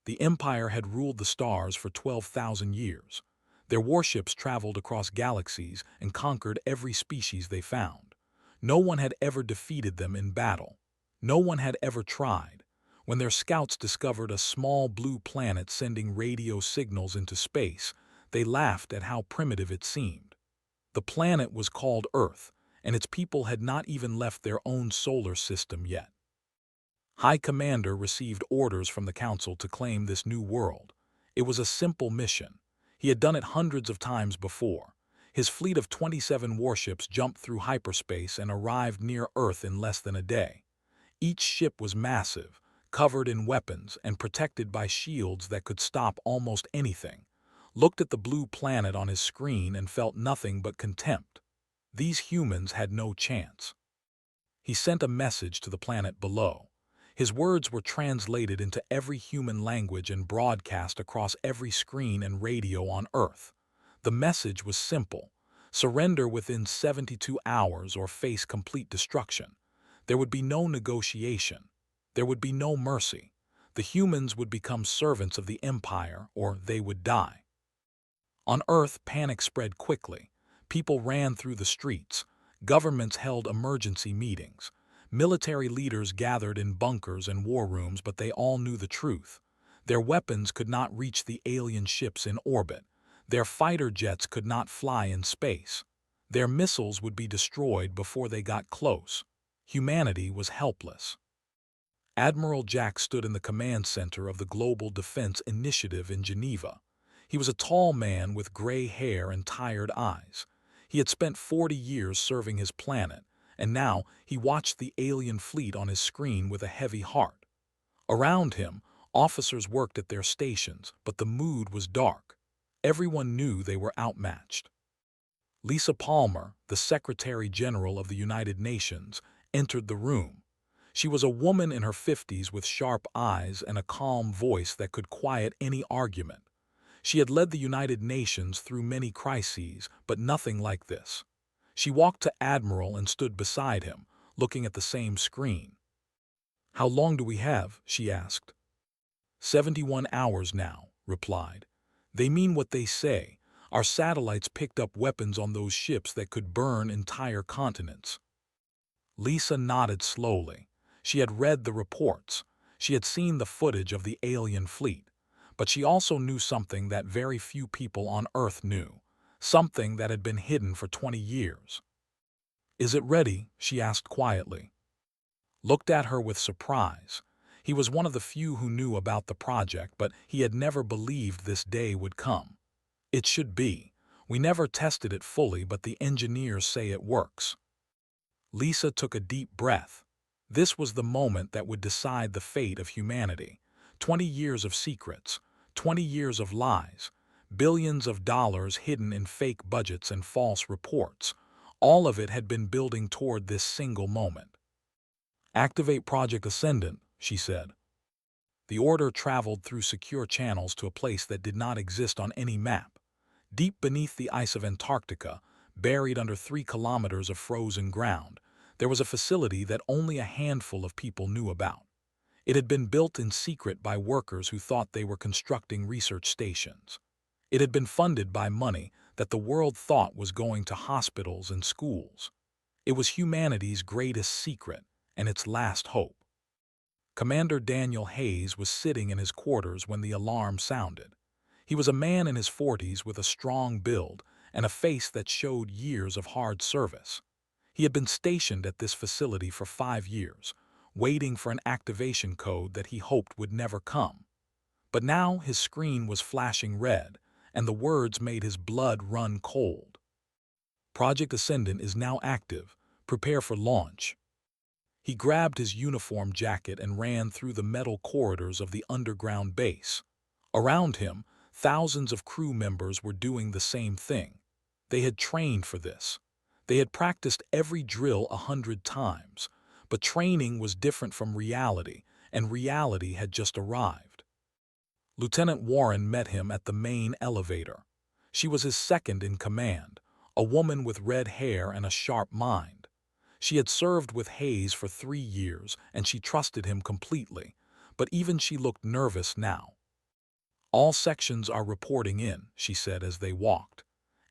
The Empire had ruled the stars for 12,000 years. Their warships traveled across galaxies and conquered every species they found. No one had ever defeated them in battle. No one had ever tried. When their scouts discovered a small blue planet sending radio signals into space, they laughed at how primitive it seemed. The planet was called Earth, and its people had not even left their own solar system yet. High Commander received orders from the Council to claim this new world. It was a simple mission. He had done it hundreds of times before. His fleet of 27 warships jumped through hyperspace and arrived near Earth in less than a day. Each ship was massive, covered in weapons and protected by shields that could stop almost anything. Looked at the blue planet on his screen and felt nothing but contempt. These humans had no chance. He sent a message to the planet below. His words were translated into every human language and broadcast across every screen and radio on Earth. The message was simple: surrender within 72 hours or face complete destruction. There would be no negotiation. There would be no mercy. The humans would become servants of the Empire, or they would die. On Earth, panic spread quickly. People ran through the streets. Governments held emergency meetings. Military leaders gathered in bunkers and war rooms, but they all knew the truth. Their weapons could not reach the alien ships in orbit. Their fighter jets could not fly in space. Their missiles would be destroyed before they got close. Humanity was helpless. Admiral Jack stood in the command center of the Global Defense Initiative in Geneva. He was a tall man with gray hair and tired eyes. He had spent 40 years serving his planet, and now he watched the alien fleet on his screen with a heavy heart. Around him, officers worked at their stations, but the mood was dark. Everyone knew they were outmatched. Lisa Palmer, the Secretary General of the United Nations, entered the room. She was a woman in her 50s with sharp eyes and a calm voice that could quiet any argument. She had led the United Nations through many crises, but nothing like this. She walked to Admiral and stood beside him, looking at the same screen. "How long do we have?" she asked. 71 hours now," replied. "They mean what they say. Our satellites picked up weapons on those ships that could burn entire continents." Lisa nodded slowly. She had read the reports. She had seen the footage of the alien fleet. But she also knew something that very few people on Earth knew. Something that had been hidden for 20 years. "Is it ready?" she asked quietly. Looked at her with surprise. He was one of the few who knew about the project, but he had never believed this day would come. "It should be. We never tested it fully, but the engineers say it works." Lisa took a deep breath. This was the moment that would decide the fate of humanity. 20 years of secrets, 20 years of lies, billions of dollars hidden in fake budgets and false reports. All of it had been building toward this single moment. "Activate Project Ascendant," she said. The order traveled through secure channels to a place that did not exist on any map. Deep beneath the ice of Antarctica, buried under 3 kilometers of frozen ground, there was a facility that only a handful of people knew about. It had been built in secret by workers who thought they were constructing research stations. It had been funded by money that the world thought was going to hospitals and schools. It was humanity's greatest secret and its last hope. Commander Daniel Hayes was sitting in his quarters when the alarm sounded. He was a man in his 40s with a strong build and a face that showed years of hard service. He had been stationed at this facility for 5 years, waiting for an activation code that he hoped would never come. But now his screen was flashing red, and the words made his blood run cold. "Project Ascendant is now active. Prepare for launch." He grabbed his uniform jacket and ran through the metal corridors of the underground base. Around him, thousands of crew members were doing the same thing. They had trained for this. They had practiced every drill 100 times. But training was different from reality, and reality had just arrived. Lieutenant Warren met him at the main elevator. She was his second in command, a woman with red hair and a sharp mind. She had served with Hayes for 3 years, and she trusted him completely, but even she looked nervous now. All sections are reporting in, she said as they walked.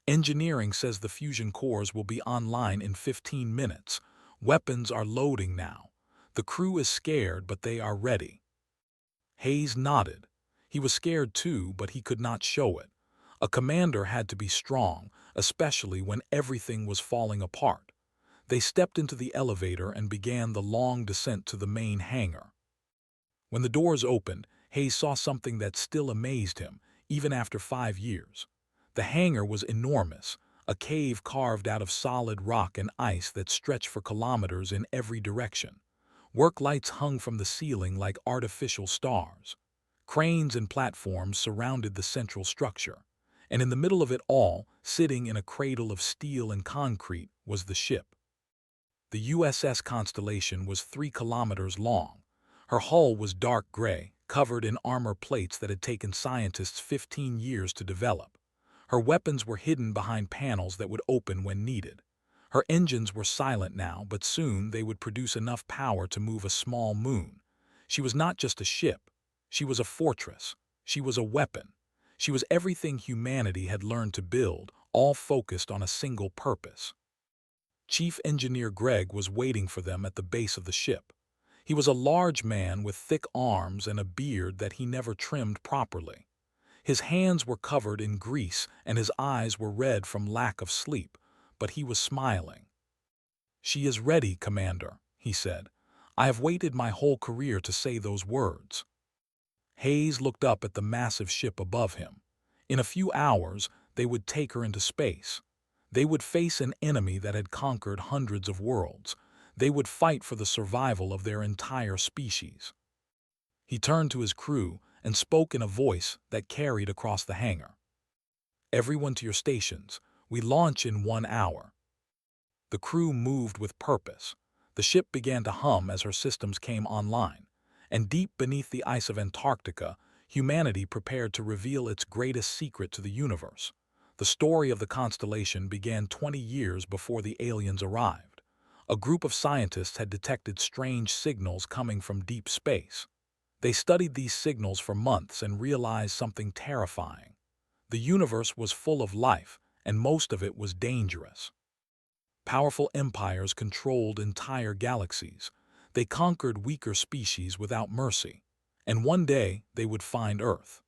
Engineering says the fusion cores will be online in 15 minutes. Weapons are loading now. The crew is scared, but they are ready. Hayes nodded. He was scared too, but he could not show it. A commander had to be strong, especially when everything was falling apart. They stepped into the elevator and began the long descent to the main hangar. When the doors opened, Hayes saw something that still amazed him, even after 5 years. The hangar was enormous, a cave carved out of solid rock and ice that stretched for kilometers in every direction. Work lights hung from the ceiling like artificial stars. Cranes and platforms surrounded the central structure, and in the middle of it all, sitting in a cradle of steel and concrete, was the ship. The USS Constellation was 3 kilometers long. Her hull was dark gray, covered in armor plates that had taken scientists 15 years to develop. Her weapons were hidden behind panels that would open when needed. Her engines were silent now, but soon they would produce enough power to move a small moon. She was not just a ship. She was a fortress. She was a weapon. She was everything humanity had learned to build, all focused on a single purpose. Chief Engineer Greg was waiting for them at the base of the ship. He was a large man with thick arms and a beard that he never trimmed properly. His hands were covered in grease and his eyes were red from lack of sleep, but he was smiling. "She is ready, Commander," he said. "I have waited my whole career to say those words." Hayes looked up at the massive ship above him. In a few hours, they would take her into space. They would face an enemy that had conquered hundreds of worlds. They would fight for the survival of their entire species. He turned to his crew and spoke in a voice that carried across the hangar. "Everyone to your stations. We launch in 1 hour." The crew moved with purpose. The ship began to hum as her systems came online. And deep beneath the ice of Antarctica, humanity prepared to reveal its greatest secret to the universe. The story of the Constellation began 20 years before the aliens arrived. A group of scientists had detected strange signals coming from deep space. They studied these signals for months and realized something terrifying. The universe was full of life, and most of it was dangerous. Powerful empires controlled entire galaxies. They conquered weaker species without mercy. And one day, they would find Earth.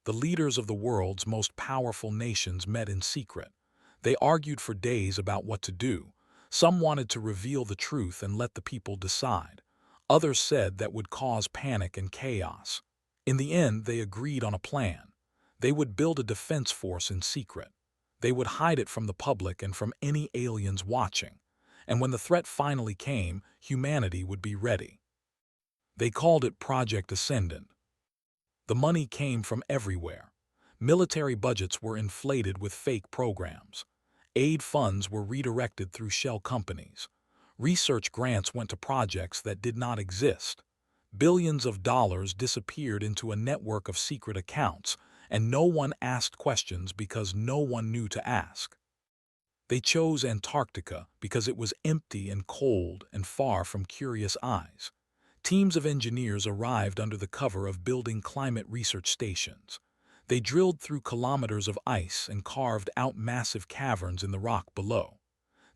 The leaders of the world's most powerful nations met in secret. They argued for days about what to do. Some wanted to reveal the truth and let the people decide. Others said that would cause panic and chaos. In the end, they agreed on a plan. They would build a defense force in secret. They would hide it from the public and from any aliens watching. And when the threat finally came, humanity would be ready. They called it Project Ascendant. The money came from everywhere. Military budgets were inflated with fake programs. Aid funds were redirected through shell companies. Research grants went to projects that did not exist. Billions of dollars disappeared into a network of secret accounts, and no one asked questions because no one knew to ask. They chose Antarctica because it was empty and cold and far from curious eyes. Teams of engineers arrived under the cover of building climate research stations. They drilled through kilometers of ice and carved out massive caverns in the rock below.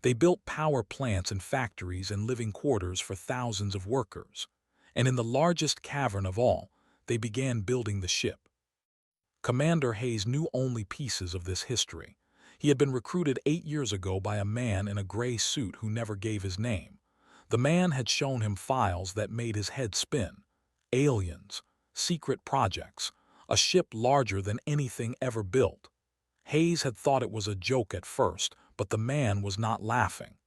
They built power plants and factories and living quarters for thousands of workers. And in the largest cavern of all, they began building the ship. Commander Hayes knew only pieces of this history. He had been recruited 8 years ago by a man in a gray suit who never gave his name. The man had shown him files that made his head spin. Aliens, secret projects, a ship larger than anything ever built. Hayes had thought it was a joke at first, but the man was not laughing.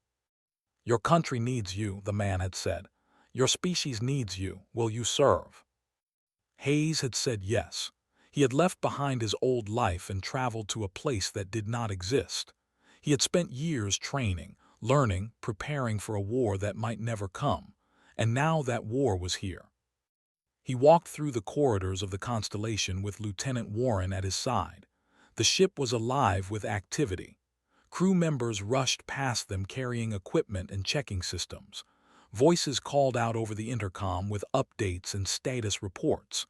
"Your country needs you," the man had said. "Your species needs you. Will you serve?" Hayes had said yes. He had left behind his old life and traveled to a place that did not exist. He had spent years training, learning, preparing for a war that might never come. And now that war was here. He walked through the corridors of the Constellation with Lieutenant Warren at his side. The ship was alive with activity. Crew members rushed past them carrying equipment and checking systems. Voices called out over the intercom with updates and status reports.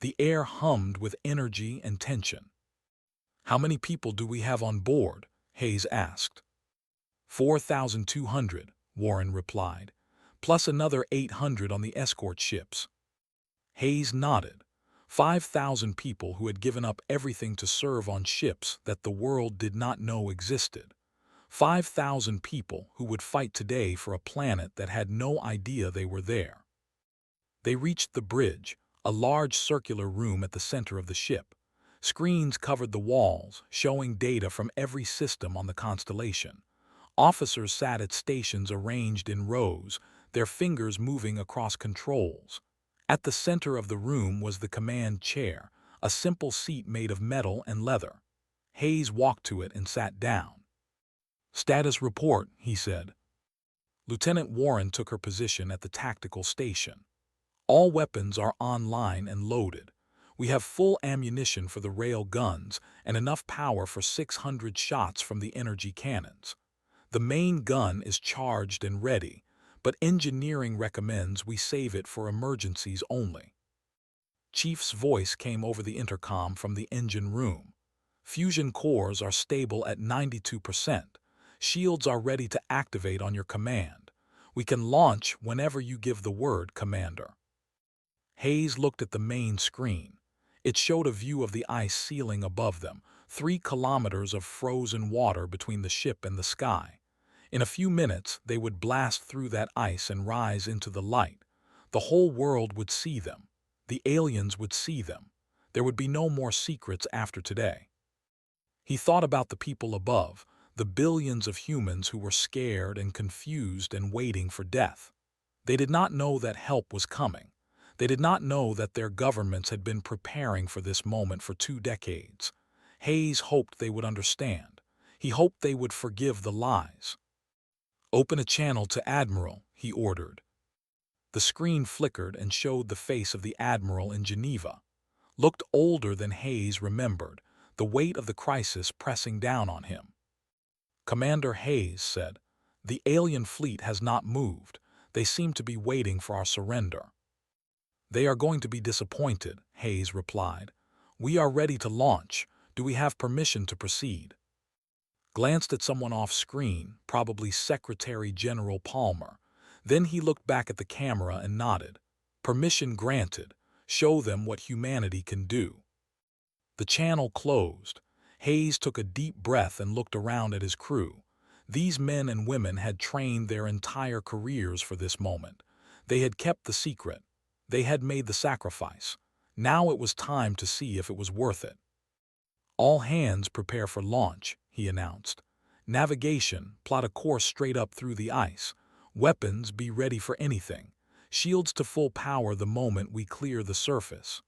The air hummed with energy and tension. "How many people do we have on board?" Hayes asked. 4,200, Warren replied, plus another 800 on the escort ships. Hayes nodded. 5,000 people who had given up everything to serve on ships that the world did not know existed. 5,000 people who would fight today for a planet that had no idea they were there. They reached the bridge, a large circular room at the center of the ship. Screens covered the walls, showing data from every system on the constellation. Officers sat at stations arranged in rows, their fingers moving across controls. At the center of the room was the command chair, a simple seat made of metal and leather. Hayes walked to it and sat down. "Status report," he said. Lieutenant Warren took her position at the tactical station. "All weapons are online and loaded. We have full ammunition for the rail guns and enough power for 600 shots from the energy cannons. The main gun is charged and ready, but engineering recommends we save it for emergencies only." Chief's voice came over the intercom from the engine room. "Fusion cores are stable at 92%. Shields are ready to activate on your command. We can launch whenever you give the word, Commander." Hayes looked at the main screen. It showed a view of the ice ceiling above them, 3 kilometers of frozen water between the ship and the sky. In a few minutes, they would blast through that ice and rise into the light. The whole world would see them. The aliens would see them. There would be no more secrets after today. He thought about the people above, the billions of humans who were scared and confused and waiting for death. They did not know that help was coming. They did not know that their governments had been preparing for this moment for 2 decades. Hayes hoped they would understand. He hoped they would forgive the lies. "Open a channel to Admiral," he ordered. The screen flickered and showed the face of the Admiral in Geneva. Looked older than Hayes remembered, the weight of the crisis pressing down on him. "Commander Hayes said, the alien fleet has not moved. They seem to be waiting for our surrender." "They are going to be disappointed," Hayes replied. "We are ready to launch. Do we have permission to proceed?" Glanced at someone off screen, probably Secretary General Palmer. Then he looked back at the camera and nodded. "Permission granted. Show them what humanity can do." The channel closed. Hayes took a deep breath and looked around at his crew. These men and women had trained their entire careers for this moment. They had kept the secret. They had made the sacrifice. Now it was time to see if it was worth it. "All hands prepare for launch," he announced. "Navigation, plot a course straight up through the ice. Weapons, be ready for anything. Shields to full power the moment we clear the surface."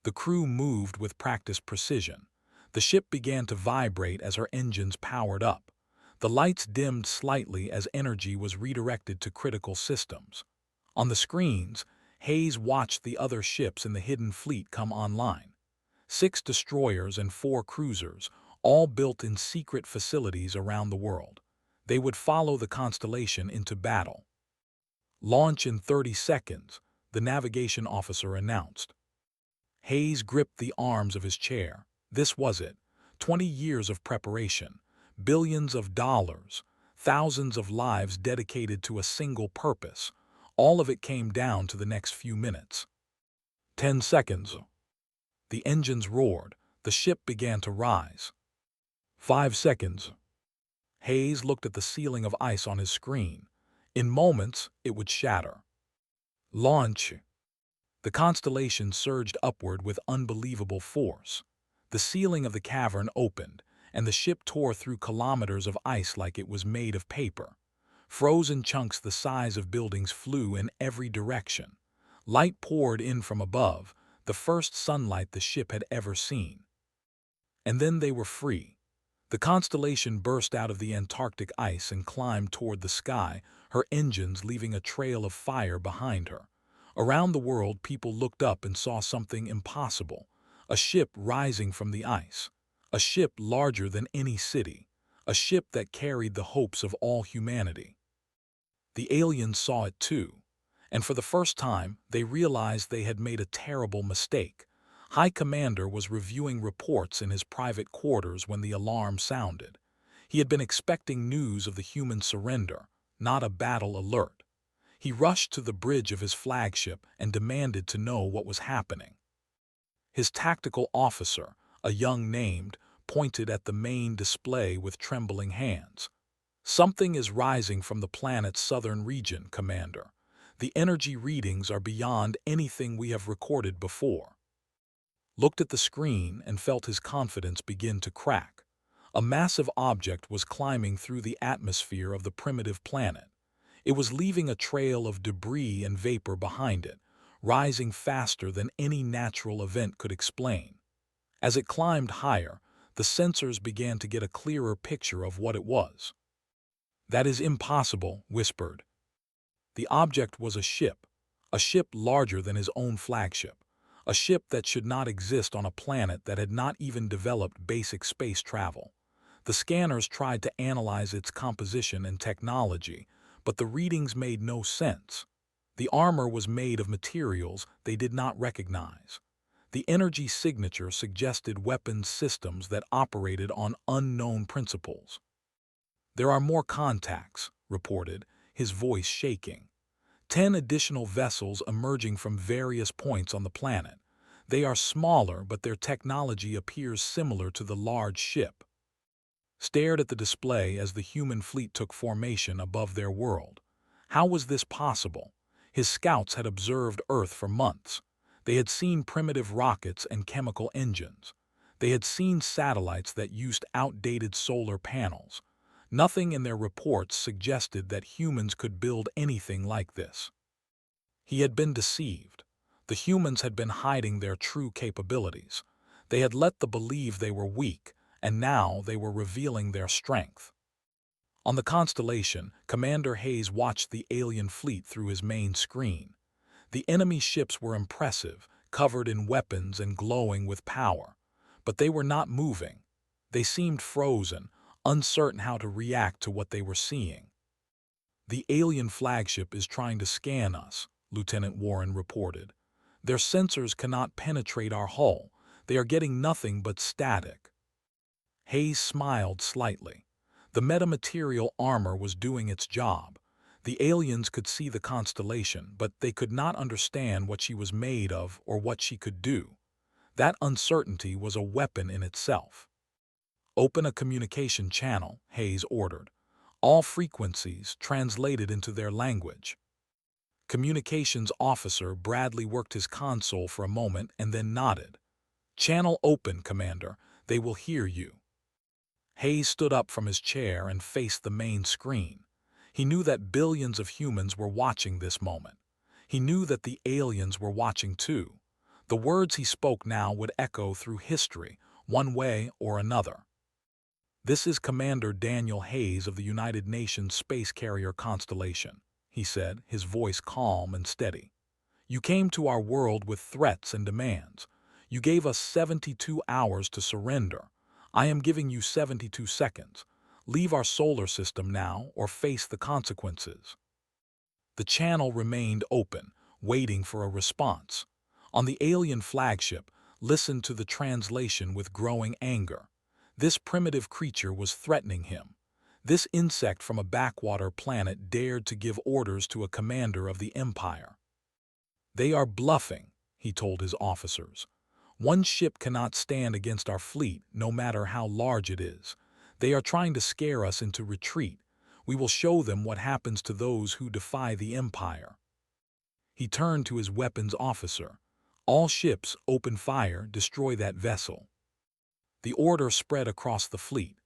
The crew moved with practiced precision. The ship began to vibrate as her engines powered up. The lights dimmed slightly as energy was redirected to critical systems. On the screens, Hayes watched the other ships in the hidden fleet come online. 6 destroyers and 4 cruisers, all built in secret facilities around the world. They would follow the constellation into battle. "Launch in 30 seconds, the navigation officer announced. Hayes gripped the arms of his chair. This was it. 20 years of preparation, billions of dollars, thousands of lives dedicated to a single purpose. All of it came down to the next few minutes. 10 seconds. The engines roared. The ship began to rise. 5 seconds. Hayes looked at the ceiling of ice on his screen. In moments, it would shatter. Launch. The constellation surged upward with unbelievable force. The ceiling of the cavern opened, and the ship tore through kilometers of ice like it was made of paper. Frozen chunks the size of buildings flew in every direction. Light poured in from above, the first sunlight the ship had ever seen. And then they were free. The constellation burst out of the Antarctic ice and climbed toward the sky, her engines leaving a trail of fire behind her. Around the world, people looked up and saw something impossible. A ship rising from the ice. A ship larger than any city. A ship that carried the hopes of all humanity. The aliens saw it too. And for the first time, they realized they had made a terrible mistake. High Commander was reviewing reports in his private quarters when the alarm sounded. He had been expecting news of the human surrender, not a battle alert. He rushed to the bridge of his flagship and demanded to know what was happening. His tactical officer, a young named, pointed at the main display with trembling hands. "Something is rising from the planet's southern region, Commander. The energy readings are beyond anything we have recorded before." Looked at the screen and felt his confidence begin to crack. A massive object was climbing through the atmosphere of the primitive planet. It was leaving a trail of debris and vapor behind it, rising faster than any natural event could explain. As it climbed higher, the sensors began to get a clearer picture of what it was. "That is impossible," whispered. The object was a ship larger than his own flagship, a ship that should not exist on a planet that had not even developed basic space travel. The scanners tried to analyze its composition and technology, but the readings made no sense. The armor was made of materials they did not recognize. The energy signature suggested weapons systems that operated on unknown principles. "There are more contacts," reported, his voice shaking. 10 additional vessels emerging from various points on the planet. They are smaller, but their technology appears similar to the large ship. Stared at the display as the human fleet took formation above their world. How was this possible? His scouts had observed Earth for months. They had seen primitive rockets and chemical engines. They had seen satellites that used outdated solar panels. Nothing in their reports suggested that humans could build anything like this. He had been deceived. The humans had been hiding their true capabilities. They had let them believe they were weak, and now they were revealing their strength. On the constellation, Commander Hayes watched the alien fleet through his main screen. The enemy ships were impressive, covered in weapons and glowing with power. But they were not moving. They seemed frozen, uncertain how to react to what they were seeing. "The alien flagship is trying to scan us," Lieutenant Warren reported. "Their sensors cannot penetrate our hull. They are getting nothing but static." Hayes smiled slightly. The metamaterial armor was doing its job. The aliens could see the constellation, but they could not understand what she was made of or what she could do. That uncertainty was a weapon in itself. "Open a communication channel," Hayes ordered. "All frequencies translated into their language." Communications Officer Bradley worked his console for a moment and then nodded. "Channel open, Commander. They will hear you." Hayes stood up from his chair and faced the main screen. He knew that billions of humans were watching this moment. He knew that the aliens were watching too. The words he spoke now would echo through history, one way or another. "This is Commander Daniel Hayes of the United Nations Space Carrier Constellation," he said, his voice calm and steady. "You came to our world with threats and demands. You gave us 72 hours to surrender. I am giving you 72 seconds. Leave our solar system now or face the consequences." The channel remained open, waiting for a response. On the alien flagship, listened to the translation with growing anger. This primitive creature was threatening him. This insect from a backwater planet dared to give orders to a commander of the Empire. "They are bluffing," he told his officers. "One ship cannot stand against our fleet, no matter how large it is. They are trying to scare us into retreat. We will show them what happens to those who defy the Empire." He turned to his weapons officer. "All ships, open fire, destroy that vessel." The order spread across the fleet.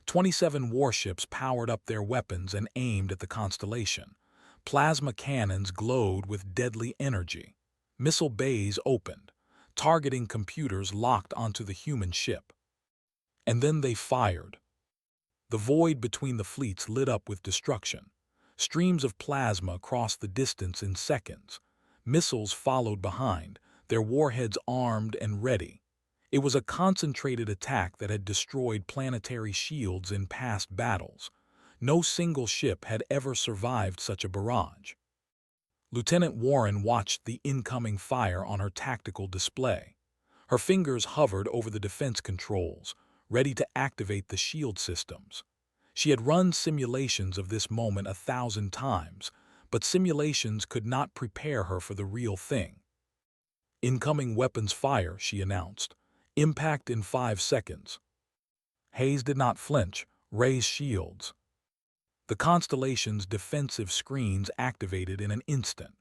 27 warships powered up their weapons and aimed at the constellation. Plasma cannons glowed with deadly energy. Missile bays opened, targeting computers locked onto the human ship. And then they fired. The void between the fleets lit up with destruction. Streams of plasma crossed the distance in seconds. Missiles followed behind, their warheads armed and ready. It was a concentrated attack that had destroyed planetary shields in past battles. No single ship had ever survived such a barrage. Lieutenant Warren watched the incoming fire on her tactical display. Her fingers hovered over the defense controls, ready to activate the shield systems. She had run simulations of this moment 1,000 times, but simulations could not prepare her for the real thing. "Incoming weapons fire," she announced. "Impact in 5 seconds." Hayes did not flinch. "Raise shields." The constellation's defensive screens activated in an instant.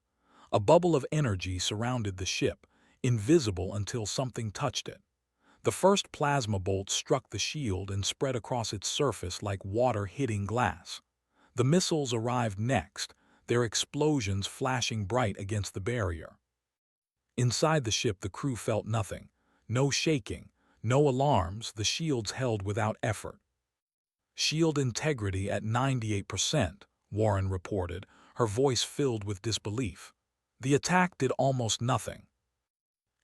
A bubble of energy surrounded the ship, invisible until something touched it. The first plasma bolt struck the shield and spread across its surface like water hitting glass. The missiles arrived next, their explosions flashing bright against the barrier. Inside the ship, the crew felt nothing. No shaking, no alarms, the shields held without effort. "Shield integrity at 98%, Warren reported, her voice filled with disbelief. "The attack did almost nothing."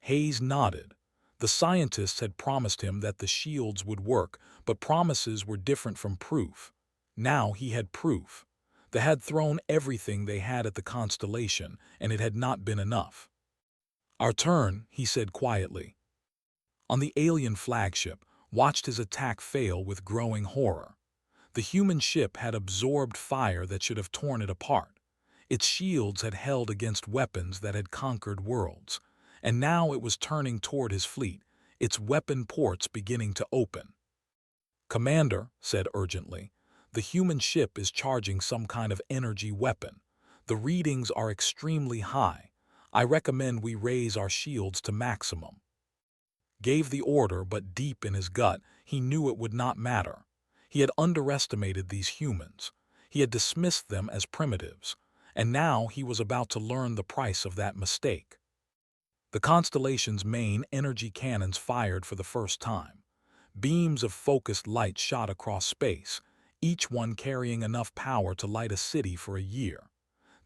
Hayes nodded. The scientists had promised him that the shields would work, but promises were different from proof. Now he had proof. They had thrown everything they had at the constellation, and it had not been enough. "Our turn," he said quietly. On the alien flagship, watched his attack fail with growing horror. The human ship had absorbed fire that should have torn it apart. Its shields had held against weapons that had conquered worlds. And now it was turning toward his fleet, its weapon ports beginning to open. "Commander," said urgently, "the human ship is charging some kind of energy weapon. The readings are extremely high. I recommend we raise our shields to maximum." Gave the order, but deep in his gut, he knew it would not matter. He had underestimated these humans. He had dismissed them as primitives. And now he was about to learn the price of that mistake. The constellation's main energy cannons fired for the first time. Beams of focused light shot across space, each one carrying enough power to light a city for a year.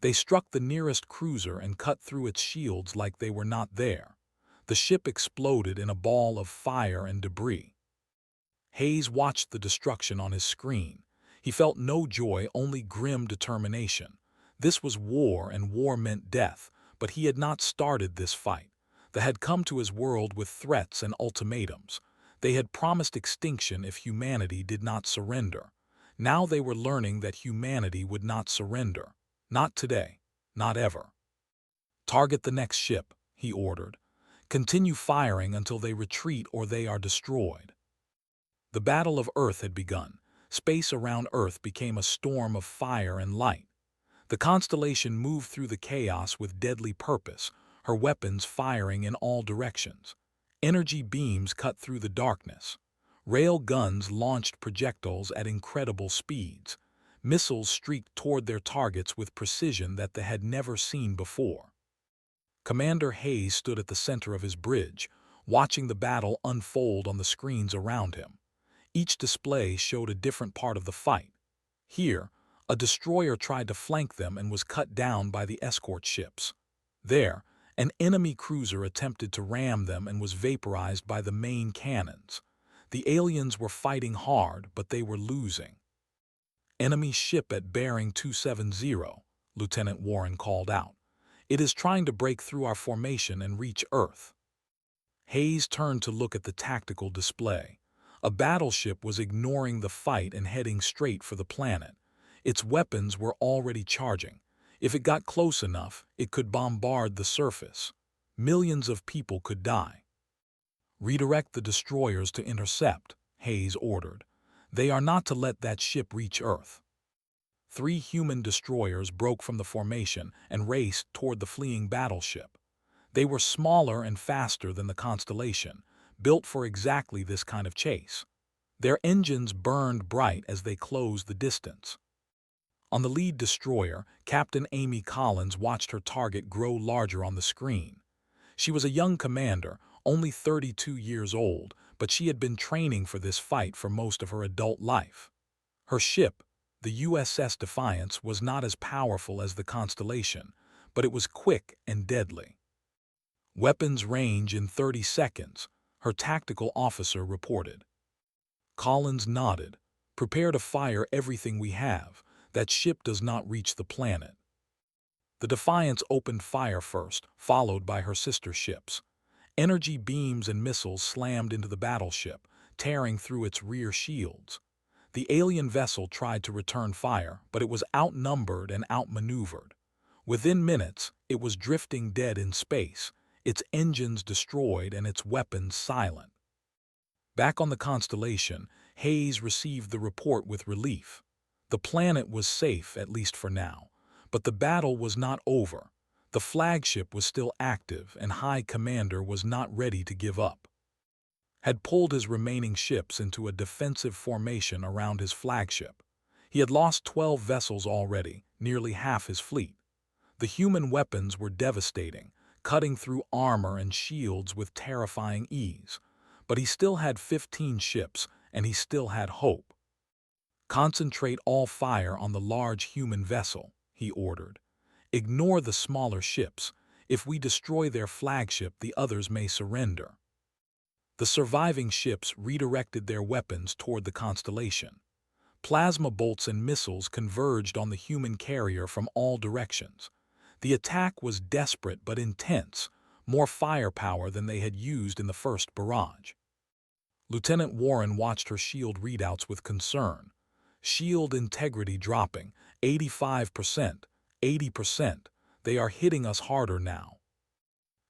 They struck the nearest cruiser and cut through its shields like they were not there. The ship exploded in a ball of fire and debris. Hayes watched the destruction on his screen. He felt no joy, only grim determination. This was war, and war meant death, but he had not started this fight. They had come to his world with threats and ultimatums. They had promised extinction if humanity did not surrender. Now they were learning that humanity would not surrender. Not today. Not ever. "Target the next ship," he ordered. "Continue firing until they retreat or they are destroyed." The Battle of Earth had begun. Space around Earth became a storm of fire and light. The constellation moved through the chaos with deadly purpose, her weapons firing in all directions. Energy beams cut through the darkness. Rail guns launched projectiles at incredible speeds. Missiles streaked toward their targets with precision that they had never seen before. Commander Hayes stood at the center of his bridge, watching the battle unfold on the screens around him. Each display showed a different part of the fight. Here, a destroyer tried to flank them and was cut down by the escort ships. There, an enemy cruiser attempted to ram them and was vaporized by the main cannons. The aliens were fighting hard, but they were losing. "Enemy ship at bearing 270, Lieutenant Warren called out. "It is trying to break through our formation and reach Earth." Hayes turned to look at the tactical display. A battleship was ignoring the fight and heading straight for the planet. Its weapons were already charging. If it got close enough, it could bombard the surface. Millions of people could die. "Redirect the destroyers to intercept," Hayes ordered. "They are not to let that ship reach Earth." 3 human destroyers broke from the formation and raced toward the fleeing battleship. They were smaller and faster than the constellation, built for exactly this kind of chase. Their engines burned bright as they closed the distance. On the lead destroyer, Captain Amy Collins watched her target grow larger on the screen. She was a young commander, only 32 years old, but she had been training for this fight for most of her adult life. Her ship, the USS Defiance, was not as powerful as the Constellation, but it was quick and deadly. "Weapons range in 30 seconds, her tactical officer reported. Collins nodded. "Prepare to fire everything we have. That ship does not reach the planet." The Defiance opened fire first, followed by her sister ships. Energy beams and missiles slammed into the battleship, tearing through its rear shields. The alien vessel tried to return fire, but it was outnumbered and outmaneuvered. Within minutes, it was drifting dead in space, its engines destroyed and its weapons silent. Back on the constellation, Hayes received the report with relief. The planet was safe, at least for now, but the battle was not over. The flagship was still active, and High Commander was not ready to give up. Had pulled his remaining ships into a defensive formation around his flagship. He had lost 12 vessels already, nearly half his fleet. The human weapons were devastating, cutting through armor and shields with terrifying ease. But he still had 15 ships, and he still had hope. "Concentrate all fire on the large human vessel," he ordered. "Ignore the smaller ships. If we destroy their flagship, the others may surrender." The surviving ships redirected their weapons toward the constellation. Plasma bolts and missiles converged on the human carrier from all directions. The attack was desperate but intense, more firepower than they had used in the first barrage. Lieutenant Warren watched her shield readouts with concern. Shield integrity dropping, 85%, 80%. They are hitting us harder now.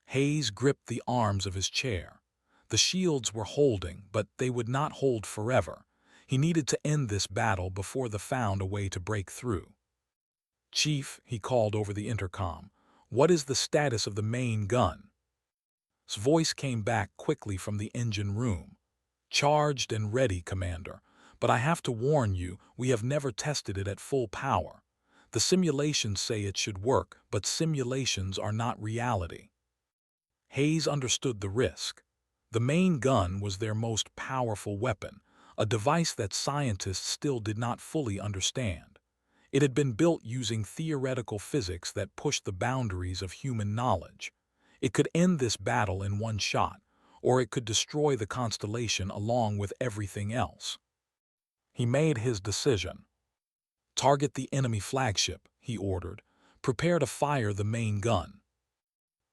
Hayes gripped the arms of his chair. The shields were holding, but they would not hold forever. He needed to end this battle before they found a way to break through. "Chief," he called over the intercom, "what is the status of the main gun?" His voice came back quickly from the engine room. "Charged and ready, Commander. But I have to warn you, we have never tested it at full power. The simulations say it should work, but simulations are not reality." Hayes understood the risk. The main gun was their most powerful weapon, a device that scientists still did not fully understand. It had been built using theoretical physics that pushed the boundaries of human knowledge. It could end this battle in one shot, or it could destroy the constellation along with everything else. He made his decision. "Target the enemy flagship," he ordered. "Prepare to fire the main gun."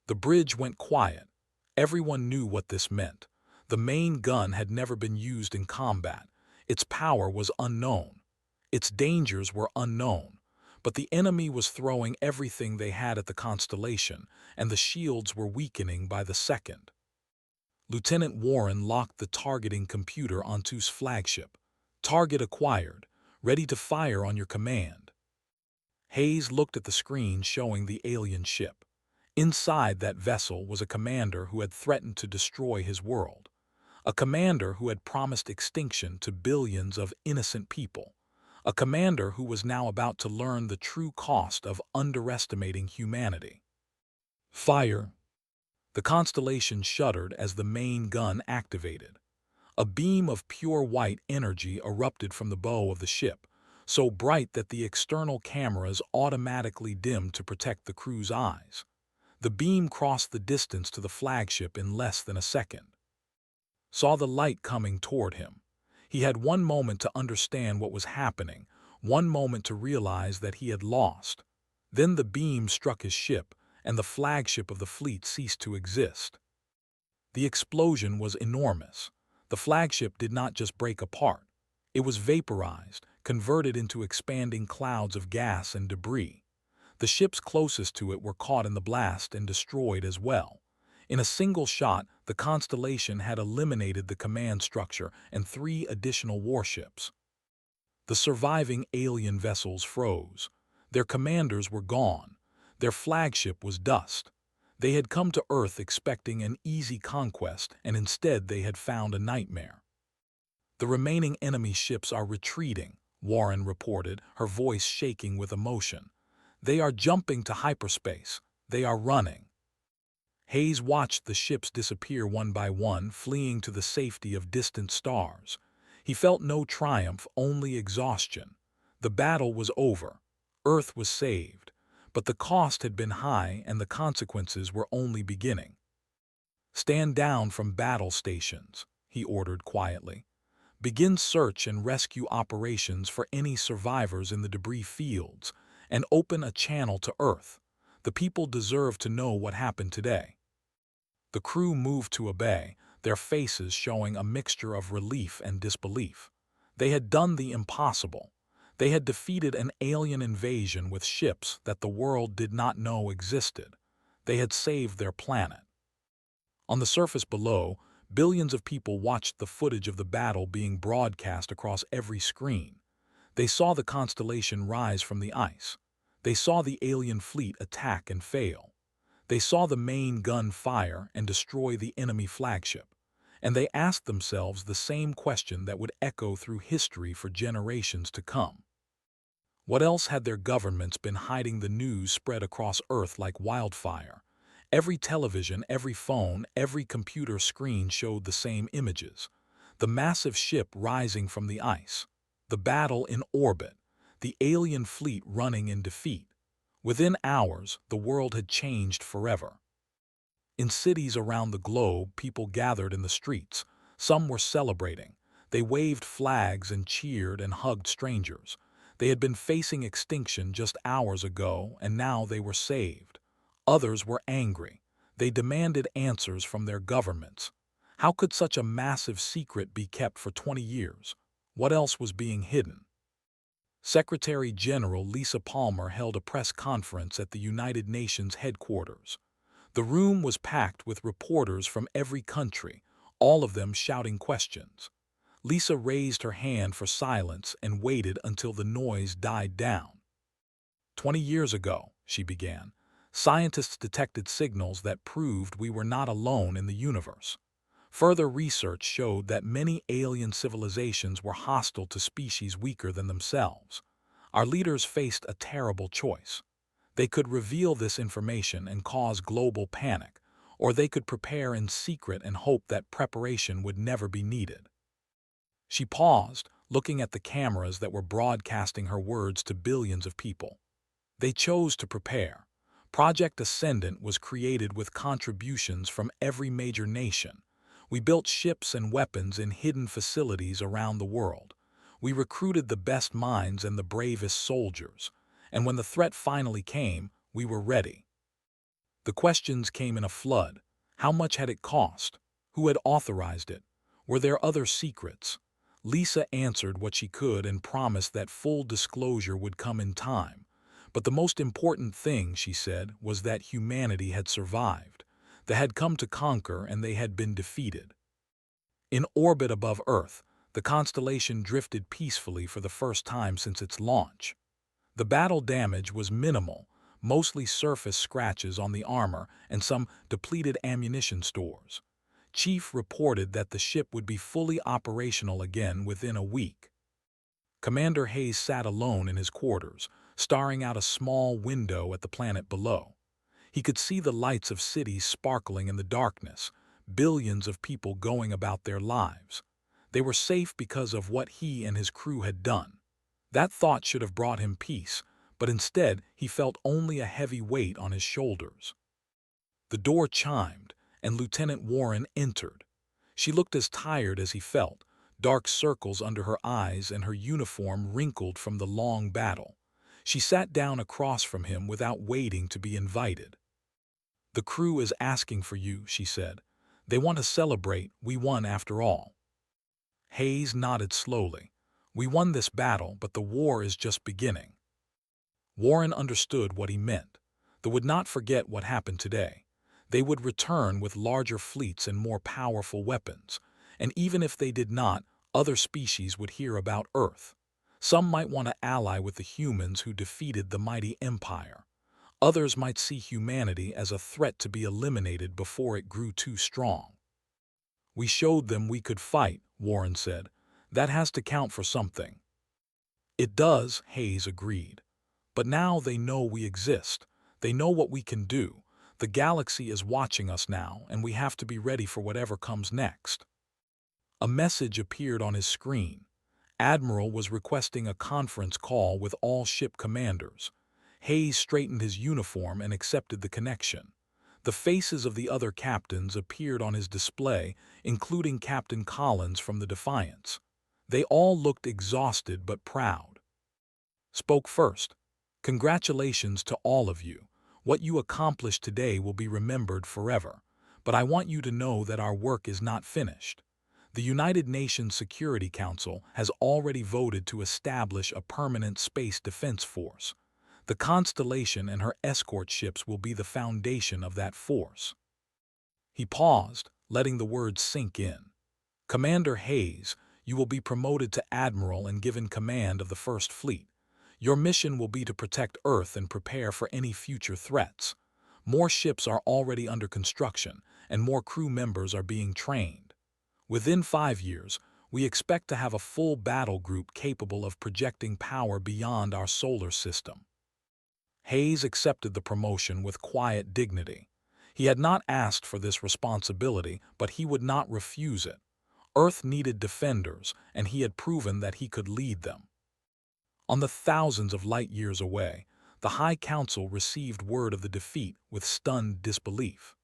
The bridge went quiet. Everyone knew what this meant. The main gun had never been used in combat. Its power was unknown. Its dangers were unknown. But the enemy was throwing everything they had at the constellation, and the shields were weakening by the second. Lieutenant Warren locked the targeting computer onto his flagship. "Target acquired. Ready to fire on your command." Hayes looked at the screen showing the alien ship. Inside that vessel was a commander who had threatened to destroy his world. A commander who had promised extinction to billions of innocent people. A commander who was now about to learn the true cost of underestimating humanity. "Fire!" The constellation shuddered as the main gun activated. A beam of pure white energy erupted from the bow of the ship, so bright that the external cameras automatically dimmed to protect the crew's eyes. The beam crossed the distance to the flagship in less than a second. Saw the light coming toward him. He had one moment to understand what was happening, one moment to realize that he had lost. Then the beam struck his ship, and the flagship of the fleet ceased to exist. The explosion was enormous. The flagship did not just break apart. It was vaporized, converted into expanding clouds of gas and debris. The ships closest to it were caught in the blast and destroyed as well. In a single shot, the constellation had eliminated the command structure and 3 additional warships. The surviving alien vessels froze. Their commanders were gone. Their flagship was dust. They had come to Earth expecting an easy conquest, and instead they had found a nightmare. "The remaining enemy ships are retreating," Warren reported, her voice shaking with emotion. "They are jumping to hyperspace. They are running." Hayes watched the ships disappear one by one, fleeing to the safety of distant stars. He felt no triumph, only exhaustion. The battle was over. Earth was saved. But the cost had been high, and the consequences were only beginning. "Stand down from battle stations," he ordered quietly. "Begin search and rescue operations for any survivors in the debris fields, and open a channel to Earth. The people deserve to know what happened today." The crew moved to obey, their faces showing a mixture of relief and disbelief. They had done the impossible. They had defeated an alien invasion with ships that the world did not know existed. They had saved their planet. On the surface below, billions of people watched the footage of the battle being broadcast across every screen. They saw the constellation rise from the ice. They saw the alien fleet attack and fail. They saw the main gun fire and destroy the enemy flagship. And they asked themselves the same question that would echo through history for generations to come. What else had their governments been hiding? The news spread across Earth like wildfire. Every television, every phone, every computer screen showed the same images. The massive ship rising from the ice. The battle in orbit. The alien fleet running in defeat. Within hours, the world had changed forever. In cities around the globe, people gathered in the streets. Some were celebrating. They waved flags and cheered and hugged strangers. They had been facing extinction just hours ago, and now they were saved. Others were angry. They demanded answers from their governments. How could such a massive secret be kept for 20 years? What else was being hidden? Secretary General Lisa Palmer held a press conference at the United Nations headquarters. The room was packed with reporters from every country, all of them shouting questions. Lisa raised her hand for silence and waited until the noise died down. 20 years ago, she began, scientists detected signals that proved we were not alone in the universe. Further research showed that many alien civilizations were hostile to species weaker than themselves. Our leaders faced a terrible choice. They could reveal this information and cause global panic, or they could prepare in secret and hope that preparation would never be needed. She paused, looking at the cameras that were broadcasting her words to billions of people. They chose to prepare. Project Ascendant was created with contributions from every major nation. We built ships and weapons in hidden facilities around the world. We recruited the best minds and the bravest soldiers. And when the threat finally came, we were ready. The questions came in a flood. How much had it cost? Who had authorized it? Were there other secrets? Lisa answered what she could and promised that full disclosure would come in time. But the most important thing, she said, was that humanity had survived. They had come to conquer and they had been defeated. In orbit above Earth, the constellation drifted peacefully for the first time since its launch. The battle damage was minimal, mostly surface scratches on the armor and some depleted ammunition stores. Chief reported that the ship would be fully operational again within a week. Commander Hayes sat alone in his quarters, staring out a small window at the planet below. He could see the lights of cities sparkling in the darkness, billions of people going about their lives. They were safe because of what he and his crew had done. That thought should have brought him peace, but instead he felt only a heavy weight on his shoulders. The door chimed, and Lieutenant Warren entered. She looked as tired as he felt, dark circles under her eyes and her uniform wrinkled from the long battle. She sat down across from him without waiting to be invited. "The crew is asking for you," she said. "They want to celebrate. We won after all." Hayes nodded slowly. "We won this battle, but the war is just beginning." Warren understood what he meant. They would not forget what happened today. They would return with larger fleets and more powerful weapons. And even if they did not, other species would hear about Earth. Some might want to ally with the humans who defeated the mighty empire. Others might see humanity as a threat to be eliminated before it grew too strong. "We showed them we could fight," Warren said. "That has to count for something." "It does," Hayes agreed. "But now they know we exist. They know what we can do. The galaxy is watching us now, and we have to be ready for whatever comes next." A message appeared on his screen. Admiral was requesting a conference call with all ship commanders. Hayes straightened his uniform and accepted the connection. The faces of the other captains appeared on his display, including Captain Collins from the Defiance. They all looked exhausted but proud. Spoke first. "Congratulations to all of you. What you accomplish today will be remembered forever, but I want you to know that our work is not finished. The United Nations Security Council has already voted to establish a permanent space defense force. The Constellation and her escort ships will be the foundation of that force." He paused, letting the words sink in. "Commander Hayes, you will be promoted to Admiral and given command of the First Fleet. Your mission will be to protect Earth and prepare for any future threats. More ships are already under construction, and more crew members are being trained. Within 5 years, we expect to have a full battle group capable of projecting power beyond our solar system." Hayes accepted the promotion with quiet dignity. He had not asked for this responsibility, but he would not refuse it. Earth needed defenders, and he had proven that he could lead them. On the thousands of light years away, the High Council received word of the defeat with stunned disbelief.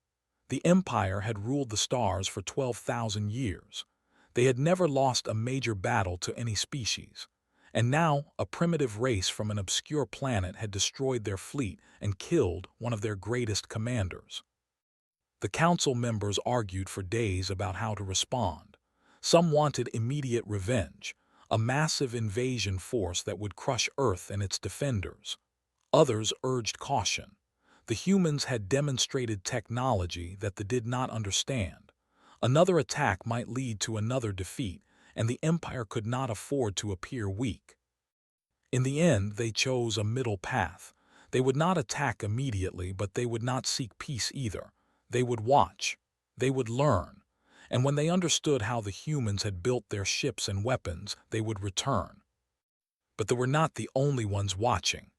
The Empire had ruled the stars for 12,000 years. They had never lost a major battle to any species. And now, a primitive race from an obscure planet had destroyed their fleet and killed one of their greatest commanders. The council members argued for days about how to respond. Some wanted immediate revenge, a massive invasion force that would crush Earth and its defenders. Others urged caution. The humans had demonstrated technology that they did not understand. Another attack might lead to another defeat, and the Empire could not afford to appear weak. In the end, they chose a middle path. They would not attack immediately, but they would not seek peace either. They would watch. They would learn. And when they understood how the humans had built their ships and weapons, they would return. But they were not the only ones watching.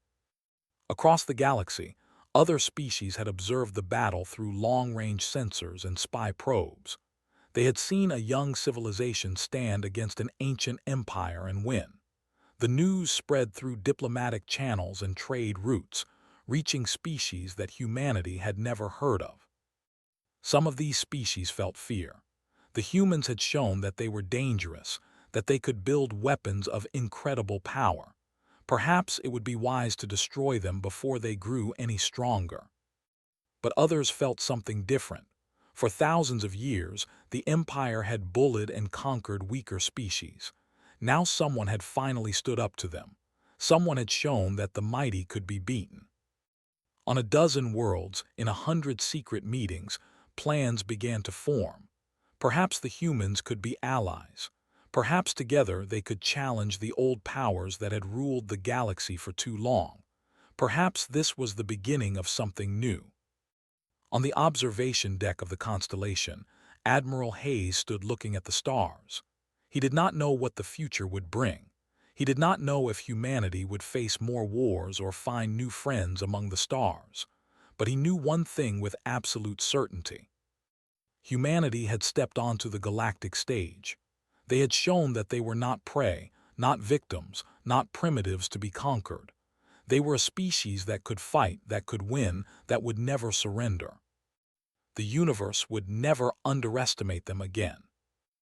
Across the galaxy, other species had observed the battle through long-range sensors and spy probes. They had seen a young civilization stand against an ancient empire and win. The news spread through diplomatic channels and trade routes, reaching species that humanity had never heard of. Some of these species felt fear. The humans had shown that they were dangerous, that they could build weapons of incredible power. Perhaps it would be wise to destroy them before they grew any stronger. But others felt something different. For thousands of years, the Empire had bullied and conquered weaker species. Now someone had finally stood up to them. Someone had shown that the mighty could be beaten. On a dozen worlds, in 100 secret meetings, plans began to form. Perhaps the humans could be allies. Perhaps together they could challenge the old powers that had ruled the galaxy for too long. Perhaps this was the beginning of something new. On the observation deck of the Constellation, Admiral Hayes stood looking at the stars. He did not know what the future would bring. He did not know if humanity would face more wars or find new friends among the stars. But he knew one thing with absolute certainty. Humanity had stepped onto the galactic stage. They had shown that they were not prey, not victims, not primitives to be conquered. They were a species that could fight, that could win, that would never surrender. The universe would never underestimate them again.